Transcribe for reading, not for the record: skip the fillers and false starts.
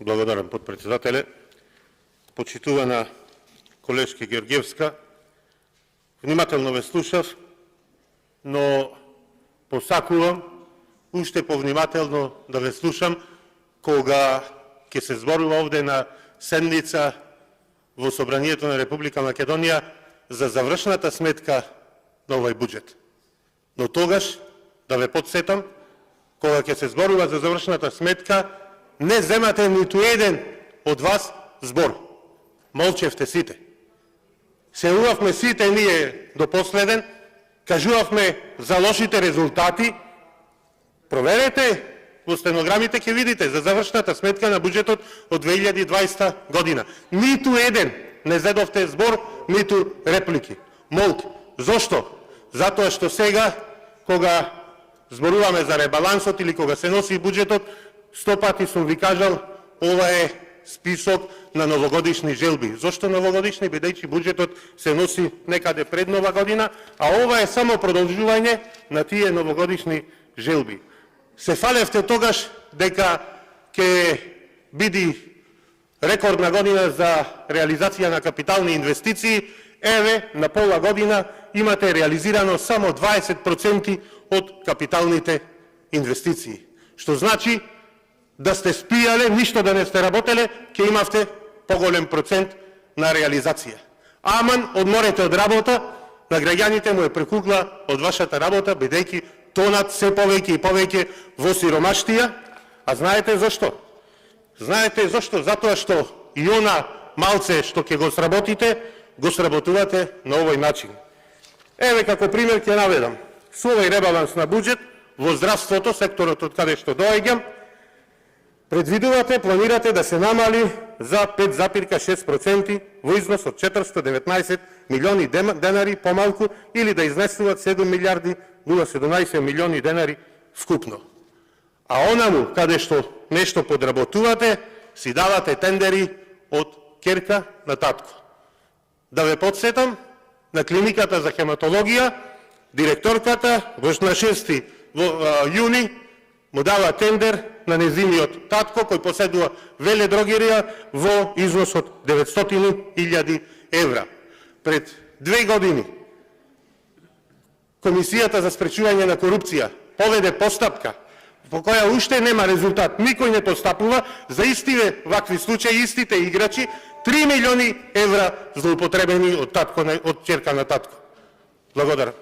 Благодарам, подпредседателе. Почитувана колежка Георгиевска, внимателно ве слушав, но посакувам уште повнимателно да ве слушам кога ќе се зборува овде на седница во Собранието на Република Македонија за завршната сметка на овој буџет. Но тогаш, да ве подсетам, кога ќе се зборува за завршната сметка, не земате ниту еден од вас збор. Молчевте сите. Сеувавме сите ние до последен, кажувавме за лошите резултати. Проверете во стенограмите, ќе видите за завршната сметка на буџетот од 2020 година. Ниту еден не зедовте збор, ниту реплики. Молк. Зошто? Затоа што сега, кога зборуваме за ребалансот или кога се носи буџетот, 100 пати сум ви кажал, ова е список на новогодишни желби. Зошто новогодишни? Бидејќи буџетот се носи некаде пред Нова година, а ова е само продолжување на тие новогодишни желби. Се фалевте тогаш дека ќе биде рекордна година за реализација на капитални инвестиции. Еве, на пола година имате реализирано само 20% од капиталните инвестиции. Што значи да сте спијале, ништо да не сте работеле, ќе имавте поголем процент на реализација. Аман, одморете од работа, на граѓаните му е прекугла од вашата работа, бидејќи тонат се повеќе и повеќе во сиромаштија. А знаете зашто? Знаете зашто? Затоа што и она малце што ќе го сработите, го сработувате на овој начин. Еве како пример ќе наведам. Со овој ребаланс на буџет во здравството, секторот од каде што доаѓам, предвидувате, планирате да се намали за 5,6% во износ од 419 милиони денари помалку или да изнесуваат 7 милиарди 017 милиони денари вкупно. А онаму каде што нешто подработувате, си давате тендери од ќерка на татко. Да ве подсетам, на клиниката за хематологија, директорката на 6 јуни му дава тендер на незиниот татко, кој поседува веледрогерија во износ од 900.000 евра. Пред 2 години Комисијата за спречување на корупција поведе постапка по која уште нема резултат. Никој не постапува за истиве вакви случаи, истите играчи, 3 милиони евра злоупотребени од ќерка на татко. Благодарам.